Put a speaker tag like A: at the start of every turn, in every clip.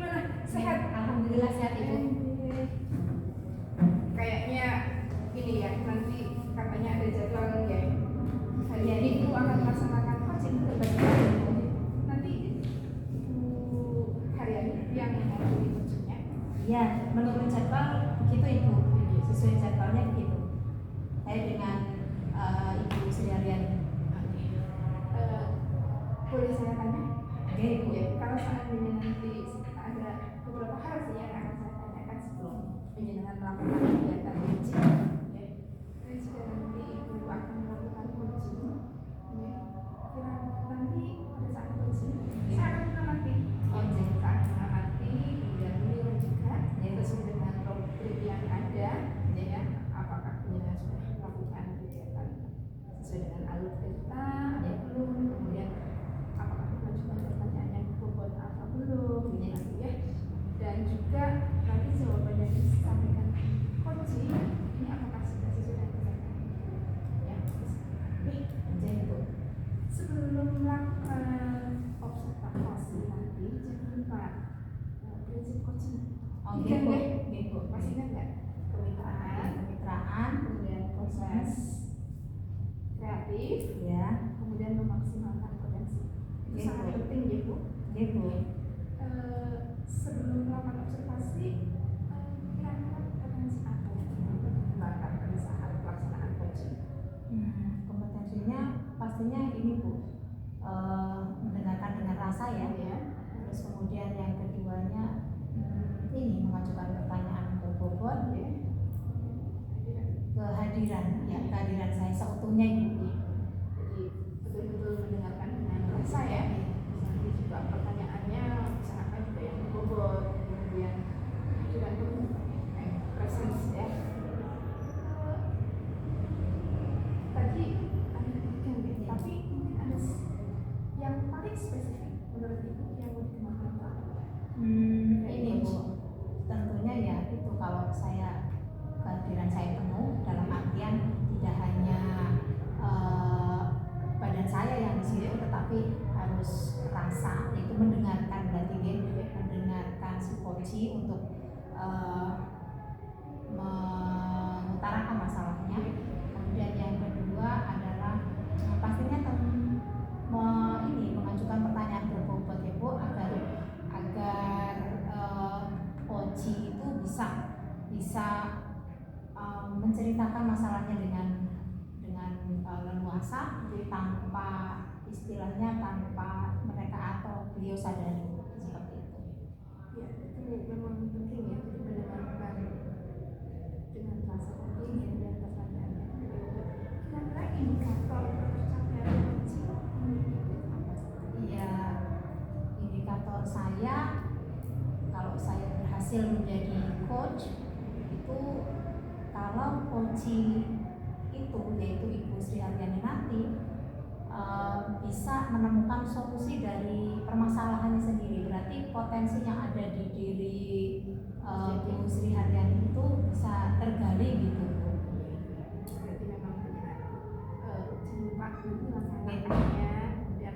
A: gimana? Sehat?
B: Alhamdulillah sehat Ibu.
A: Kayaknya ini ya, nanti katanya ada jadwal ya. Hari
B: Ya,
A: ini Ibu akan melaksanakan coaching terbatas. Nanti Ibu Haryani yang menghadiri coachingnya.
B: Ya, menurut jadwal begitu Ibu. Sesuai jadwalnya begitu. Saya dengan Ibu Sri Haryani.
A: Boleh saya tanya?
B: Oke Ibu.
A: Ya, kalau seandainya nanti ada beberapa hal sih yang akan saya tanyakan sebelum penjenengan melakukan kegiatan coaching. Ya, dan jika nanti Ibu akan melakukan coaching, ya, kira nanti pada saat coaching saya akan mengamati. Saat mengamati, kemudian menilai juga, ya, sesuai dengan program yang ada, ya, apakah penjenengan sudah melakukan kegiatan sesuai dengan alur cerita, ya belum, kemudian apakah kemajuan pertanyaan yang bobot apa belum, ya, dan juga nanti jawabannya disampaikan coaching ini apakah sudah sesuai dengan kenyataan, ya. Jadi itu sebelum melakukan observasi nanti jangan lupa prinsip coaching.
B: Oke Ibu.
A: Masih ingat nggak? Kemitraan, kemudian proses kreatif,
B: Ya.
A: kemudian memaksimalkan potensi. Itu
B: Ya,
A: sangat
B: Bu.
A: penting ya Bu.
B: Ibu.
A: Sebelum melakukan observasi, kira-kira potensi apa yang dikembangkan pada saat pelaksanaan coaching?
B: Kompetensinya pastinya ini Bu, mendengarkan dengan rasa ya. Terus kemudian yang keduanya ini mengajukan pertanyaan berbobot, ya. Kehadiran saya seutuhnya Ibu.
A: Jadi betul-betul mendengarkan dengan rasa ya. Nanti juga pertanyaannya misalkan juga yang berbobot, kemudian juga presence ya. Tadi ada tiga ya, tapi mungkin ada yang paling spesifik menurut Ibu yang mau dikembangkan.
B: Ini Bu, tentunya ya itu kalau kehadiran saya penuh dalam artian tidak hanya badan saya yang di situ, tetapi harus rasa, itu mendengarkan berarti ya, mendengarkan si coach untuk mengutarakan masalahnya. Kemudian yang kedua adalah pastinya mengajukan pertanyaan berbobot ya Bu, agar coach itu bisa menceritakan masalahnya dengan leluasa, tanpa istilahnya tanpa mereka atau beliau sadari, seperti itu.
A: Ya, itu memang penting ya, mendengarkan dengan rasa penting ya, dan pertanyaannya. Kira-kira indikator pencapaian coaching?
B: Iya, indikator saya kalau saya berhasil menjadi coach itu kalau coach itu yaitu Ibu Sri Haryani nanti bisa menemukan solusi dari permasalahannya sendiri, berarti potensi yang ada di diri Ibu Sri Haryani itu bisa tergali gitu.
A: Berarti memang benar. Jangan lupa nanti langkah-langkahnya, kemudian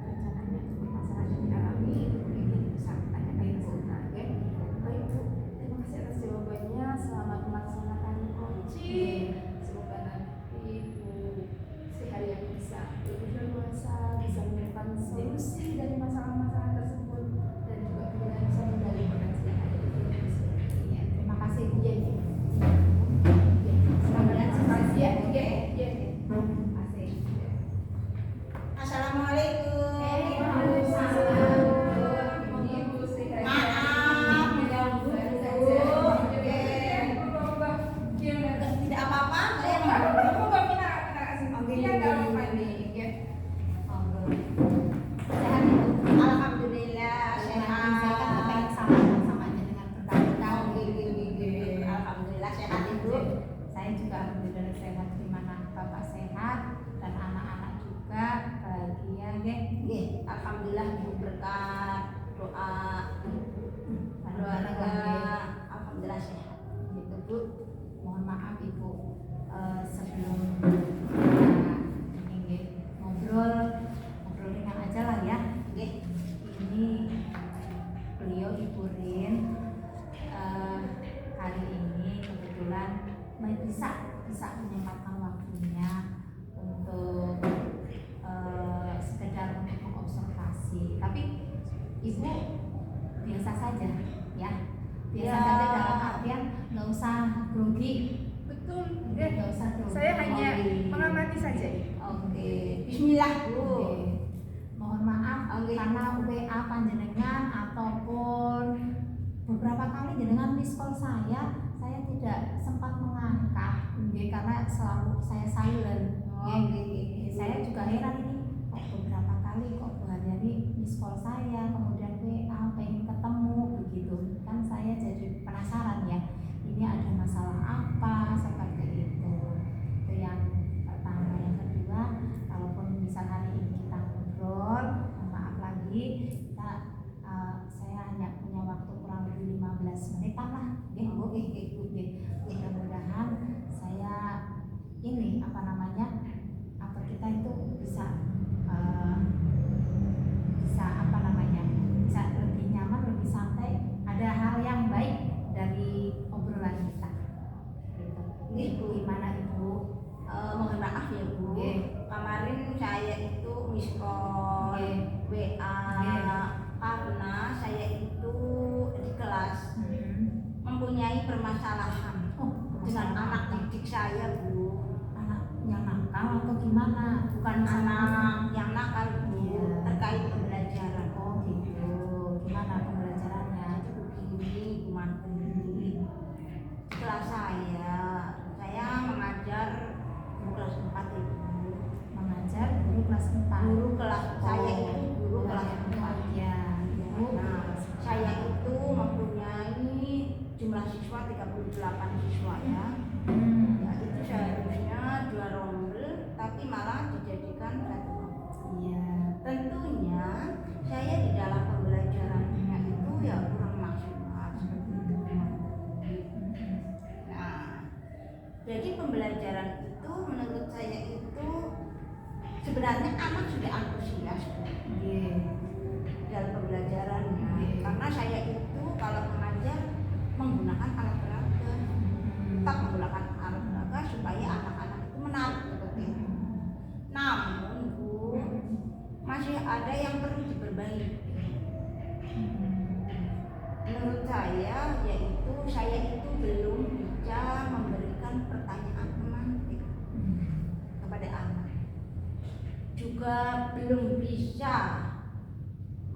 A: rencananya untuk masalah yang dialami, kemudian bisa ditanyakan ke sana, ya. Baik Bu, terima kasih atas jawabannya. Selamat melaksanakan coaching. Semoga nanti Ibu Sri Haryani bisa lebih leluasa, bisa menemukan solusi dari masalah-masalah tersebut, dan juga kemudian bisa menggali potensi yang ada di diri sendiri.
B: Iya, terima kasih Bu.
A: Iya.
C: Assalamualaikum. Tidak apa-apa,
B: Sehat Ibu.
C: alhamdulillah
B: Saya
C: sehat.
B: kan pengen sama dengan berkali-kali.
C: Alhamdulillah sehat Ibu.
B: Saya juga alhamdulillah sehat, di mana Bapak sehat dan anak-anak juga bahagia, nggih.
C: Nggih, alhamdulillah Ibu berkat doa keluarga, alhamdulillah sehat.
B: Gitu Bu. Mohon maaf Ibu, sebelum ini ngobrol ringan aja lah ya.
C: Nggih.
B: Ini beliau kebetulan bisa menyempatkan waktunya untuk sekedar untuk mengobservasi. Tapi ibu biasa saja ya, biasa
C: Ya.
B: saja dalam artian nggak usah grogi.
A: Betul.
B: Nggak usah grogi.
A: Saya hanya
B: Oke.
A: mengamati saja.
B: Oke.
C: Bismillah Bu.
B: Oke. Mohon maaf
C: Oke.
B: karena WA panjenengan ataupun beberapa kali jenengan miss call saya tidak sempat mengangkat, karena selalu saya silent.
C: Oke.
B: Saya juga heran ini kok beberapa kali kok Bu Haryani miss call saya, kemudian WA pengen ketemu begitu kan, saya jadi penasaran ya, ini ada masalah apa seperti itu. Itu yang pertama. Yang kedua, kalaupun misal hari ini kita ngobrol, maaf lagi saya hanya punya waktu kurang lebih 15 menitan lah. Mudah-mudahan saya ini apa kita itu bisa bisa lebih nyaman, lebih santai, ada hal yang baik dari obrolan kita. Gitu. Gimana Ibu?
C: Mohon maaf ya Bu. Kemarin saya itu miss call WA karena saya itu di kelas mempunyai permasalahan dengan anak didik saya Bu.
B: Anak yang nakal atau gimana?
C: Bukan anak yang nakal Bu,
B: Iya.
C: terkait pembelajaran.
B: Oh gitu. Gimana pembelajarannya?
C: Jadi begini Bu Martini, di kelas saya mengajar guru kelas 4 Ibu.
B: Mengajar guru kelas 4.
C: Guru kelas saya itu guru kelas 4.
B: Ya.
C: Nah, saya itu mempunyai jumlah siswa 38 siswa ya. Ya, itu seharusnya 2 rombel tapi malah dijadikan 1 rombel.
B: Iya.
C: Tentunya saya di dalam pembelajarannya itu ya kurang maksimal seperti itu. Nah, jadi pembelajaran itu menurut saya itu sebenarnya anak sudah antusias dalam pembelajarannya. Karena saya itu kalau mengajar menggunakan alat peraga, tetap menggunakan alat peraga supaya anak-anak itu menarik seperti itu. Namun Bu, masih ada yang perlu diperbaiki. Menurut saya yaitu saya itu belum bisa memberikan pertanyaan pemantik kepada anak, juga belum bisa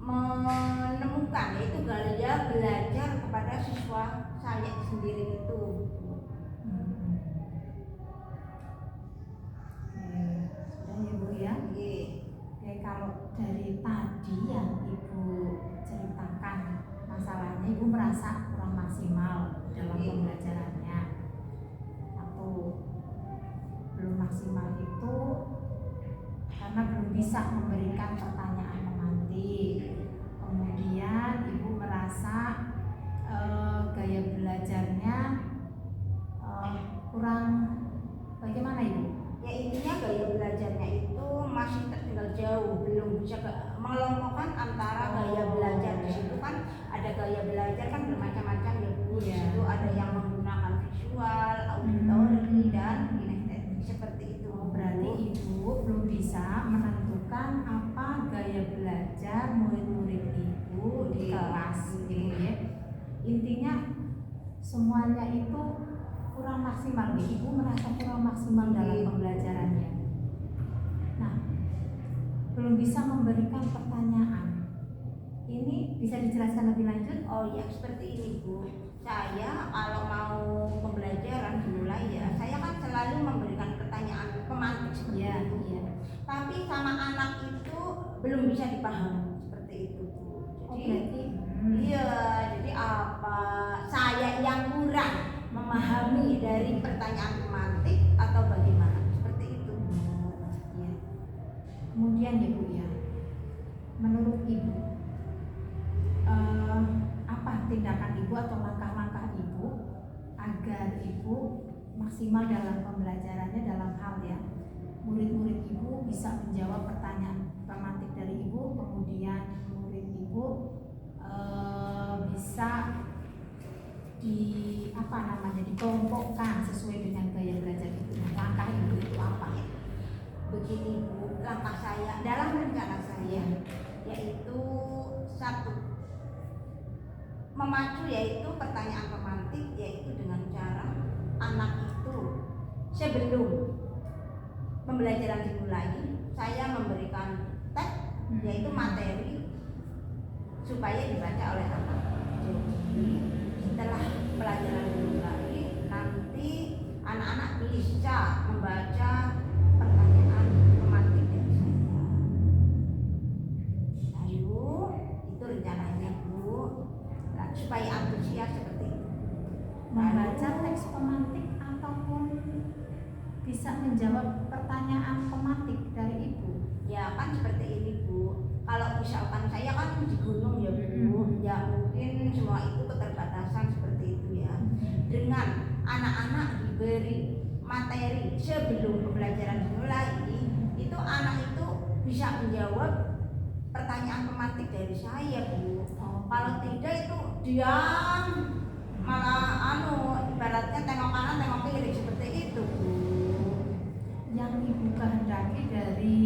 C: menemukan yaitu gaya belajar kepada siswa saya sendiri itu.
B: Sudah ya Bu ya. Oke, kalau dari tadi yang Ibu ceritakan masalahnya, Ibu merasa kurang maksimal dalam pembelajarannya. Satu, belum maksimal itu karena belum bisa memberikan pertanyaan pemantik. Kemudian Ibu merasa gaya belajarnya kurang bagaimana Ibu?
C: Ya intinya gaya belajarnya itu masih tertinggal jauh, belum bisa mengelompokkan antara gaya belajar. Di situ kan ada gaya belajar kan bermacam-macam ya Bu. Di situ ada yang menggunakan visual, auditory dan kinestetik seperti itu.
B: Berarti Ibu belum bisa menentukan apa gaya belajar murid-murid Ibu di kelas gitu ya. Intinya semuanya itu kurang maksimal. Ibu merasa kurang maksimal dalam pembelajarannya. Nah, belum bisa memberikan pertanyaan. Ini bisa dijelaskan lebih lanjut?
C: Oh ya, seperti ini Bu. Saya kalau mau pembelajaran dimulai ya, saya kan selalu memberikan pertanyaan pemantik seperti itu.
B: Iya.
C: Tapi sama anak itu belum bisa dipahami seperti itu Bu. Jadi iya, jadi apa? Saya yang kurang memahami dari pertanyaan pemantik atau bagaimana? Seperti itu Bu.
B: Ya. Kemudian ya Bu ya, menurut Ibu apa tindakan Ibu atau langkah-langkah Ibu agar Ibu maksimal dalam pembelajarannya dalam hal ya murid-murid Ibu bisa menjawab pertanyaan pemantik dari Ibu, kemudian murid Ibu bisa di apa namanya dikelompokkan sesuai dengan gaya belajar ibu. Langkah ibu itu apa?
C: Begini Bu, langkah saya dalam rencana saya yaitu satu, memacu yaitu pertanyaan pemantik, yaitu dengan cara anak itu sebelum pembelajaran dimulai saya memberikan teks yaitu materi supaya dibaca oleh anak. Jadi setelah pelajaran dimulai nanti anak-anak bisa membaca pertanyaan pemantik dari saya. Lalu itu rencananya Bu, supaya antusias seperti itu.
B: Membaca teks pemantik ataupun bisa menjawab pertanyaan pemantik dari ibu.
C: Ya kan seperti ini Bu, kalau misalkan saya kan di gunung ya Bu, ya mungkin semua itu keterbatasan seperti itu ya. Dengan anak-anak diberi materi sebelum pembelajaran dimulai, itu anak itu bisa menjawab pertanyaan pemantik dari saya Bu. Kalau tidak itu diam, malah ibaratnya tengok kanan tengok kiri seperti itu Bu.
B: Yang ibu kehendaki dari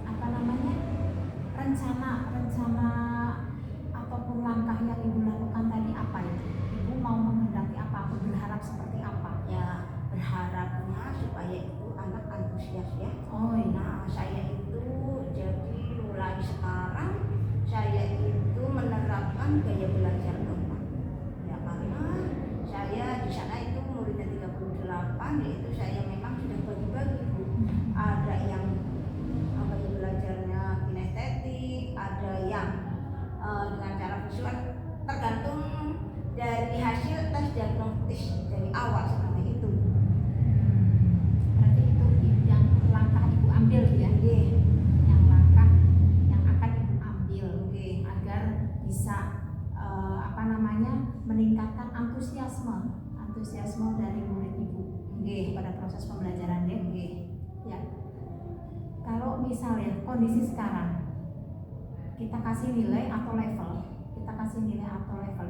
B: apa namanya rencana ataupun langkah yang ibu lakukan tadi apa itu? Ibu mau menghendaki apa? Berharap seperti apa?
C: Ya berharapnya supaya itu anak antusias ya.
B: Oh iya.
C: Nah saya itu jadi mulai sekarang saya itu menerapkan gaya belajar otak. Ya karena saya di sana itu muridnya 38, yaitu saya memang sudah bagi-bagi Bu. Ada yang gaya belajarnya kinestetik, ada yang dengan cara visual, tergantung dari hasil tes diagnostis dari awal seperti itu.
B: Berarti itu yang langkah ibu ambil ya?
C: Nggih.
B: Yang langkah yang akan ibu ambil
C: Nggih.
B: agar bisa apa namanya meningkatkan antusiasme dari murid ibu pada proses pembelajaran ya. Ya. Kalau misalnya kondisi sekarang kita kasih nilai atau level,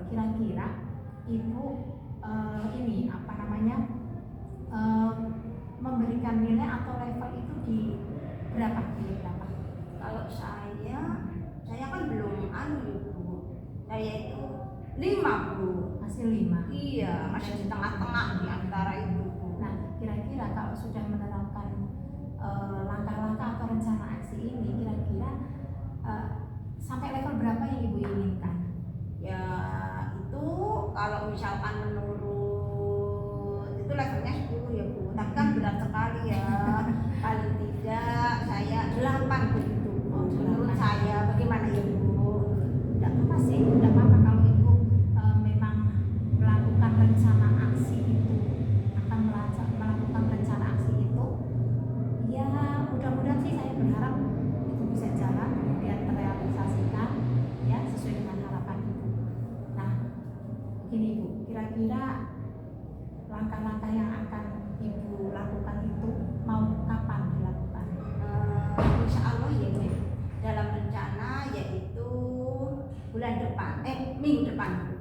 B: kira-kira ibu ini apa namanya memberikan nilai atau level itu di berapa?
C: Kalau saya kan belum Bu. Saya itu 5 Bu.
B: Masih 5.
C: Iya, masih di tengah-tengah di antara itu Bu.
B: Nah, kira-kira kalau sudah menerapkan langkah-langkah atau rencana aksi ini, kira-kira sampai level berapa yang ibu inginkan?
C: Ya itu kalau misalkan menurut itu levelnya 10 ya Bu. Tapi kan berat sekali ya. Paling tidak saya 8 begitu. Menurut saya bagaimana ya Bu?
B: Tidak apa sih, tidak apa-apa kalau ibu memang melakukan rencana aksi itu, akan melakukan rencana aksi itu, ya mudah-mudahan sih saya berharap itu bisa jalan kemudian terrealisasikan ya sesuai dengan harapan ibu. Nah, begini ibu, kira-kira langkah-langkah yang akan ibu lakukan itu mau kapan dilakukan?
C: Insya Allah ya Bu. Dalam rencana yaitu bulan depan, minggu depan.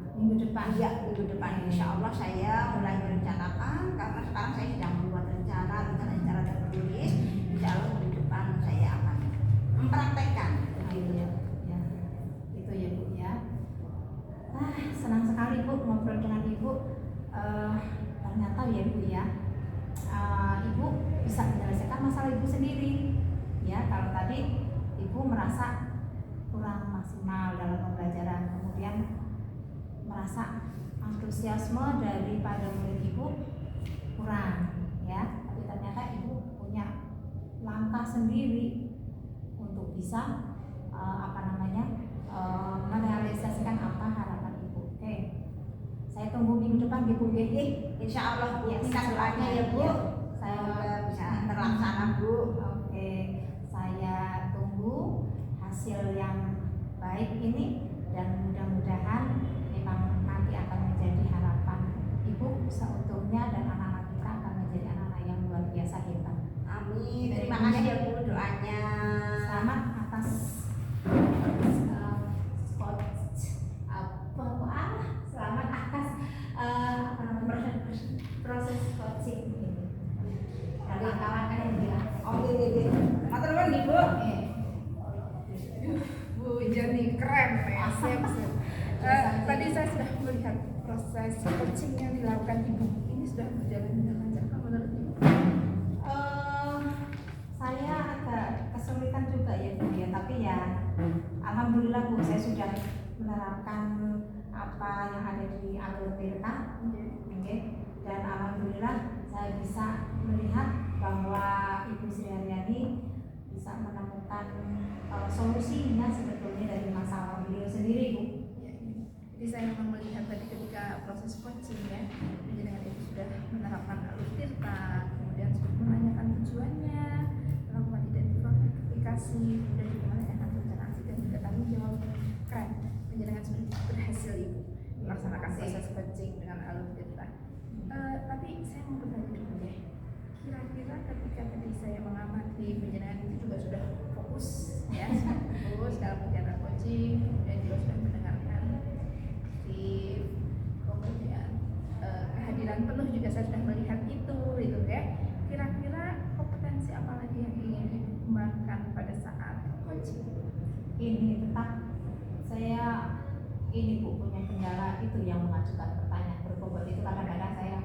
C: Iya, minggu depan insya Allah saya mulai merencanakan, karena sekarang saya sedang membuat rencana secara tertulis. Insya Allah minggu depan saya akan mempraktekkan.
B: Gitu ya, ya. Itu ya Bu ya. Senang sekali Bu ngobrol dengan ibu. Ternyata ya Bu ya, ibu bisa menyelesaikan masalah ibu sendiri. Ya, kalau tadi ibu merasa kurang maksimal dalam pembelajaran, kemudian merasa antusiasme daripada murid ibu kurang, ya. Tapi ternyata ibu punya langkah sendiri untuk bisa merealisasikan apa harapan ibu. Oke, saya tunggu minggu depan ibu ya.
C: Insya Allah Bu,
B: Ya,
C: minta doanya ya Bu.
B: ya.
C: Saya bisa terlaksana Bu.
B: Oke, saya tunggu hasil yang baik ini dan mudah-mudahan memang nanti akan menjadi harapan ibu seutuhnya dan anak-anak kita akan menjadi anak-anak yang luar biasa hebat.
C: Amin. Terima kasih ya Bu doanya.
B: Selamat atas selamat atas
A: Siap. Tadi saya sudah melihat proses coaching yang dilakukan Ibu. Ini sudah berjalan dengan lancar menurut Ibu?
B: Saya agak kesulitan juga ya Bu ya, tapi ya alhamdulillah Bu, saya sudah menerapkan apa yang ada di alur Tirta. Dan alhamdulillah saya bisa melihat bahwa Ibu Sri Haryani bisa menemukan solusinya sebetulnya dari masalah beliau sendiri Bu.
A: Jadi saya memang melihat tadi ketika proses coaching ya, dengan itu sudah menerapkan alur Tirta, kemudian sudah menanyakan tujuannya, melakukan identifikasi, kemudian juga menanyakan rencana aksi dan juga tanggung jawab. Keren, penjenengan sudah berhasil Ibu melaksanakan proses coaching dengan alur Tirta. Tapi saya mau bertanya dulu ya, kira-kira ketika tadi saya mengamati penjenengan itu juga sudah fokus ya, sudah fokus dalam kegiatan coaching, kemudian juga sudah mendengarkan kemudian kehadiran penuh juga saya sudah melihat itu gitu ya. Kira-kira kompetensi apa lagi yang ingin dikembangkan pada saat coaching?
B: Ini tetap saya ini Bu punya kendala itu yang mengajukan pertanyaan berbobot itu. Kadang-kadang saya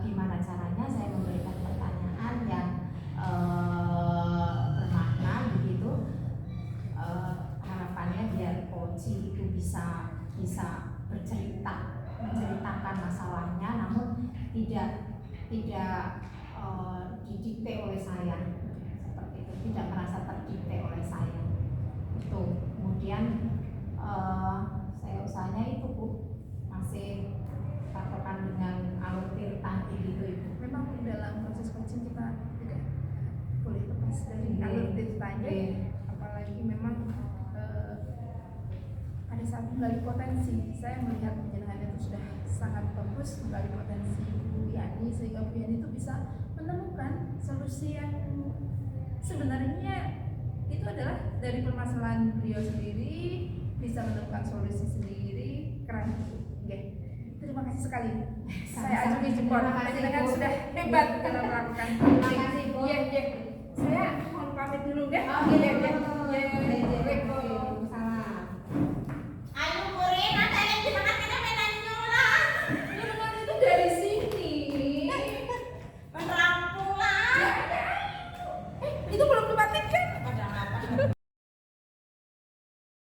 B: gimana caranya saya memberikan pertanyaan yang bermakna begitu, harapannya biar coaching itu bisa menceritakan masalahnya, namun tidak didikte oleh saya seperti itu, tidak merasa terdikte oleh saya itu. Kemudian saya usahanya itu Bu masih patokan dengan alur Tirta gitu Ibu.
A: Memang dalam proses coaching kita tidak boleh lepas dari alur Tirtanya, apalagi memang pada saat menggali potensi, saya melihat penjenengan itu sudah sangat bagus menggali potensi Bu Yani, sehingga Bu Yani itu bisa menemukan solusi yang sebenarnya itu adalah dari permasalahan beliau sendiri, bisa menemukan solusi sendiri. Keren. Oke. Terima kasih sekali. Saya acungi jempol. Penjenengan sudah hebat dalam melakukan coaching. Iya. Saya mau pamit dulu deh. Iya.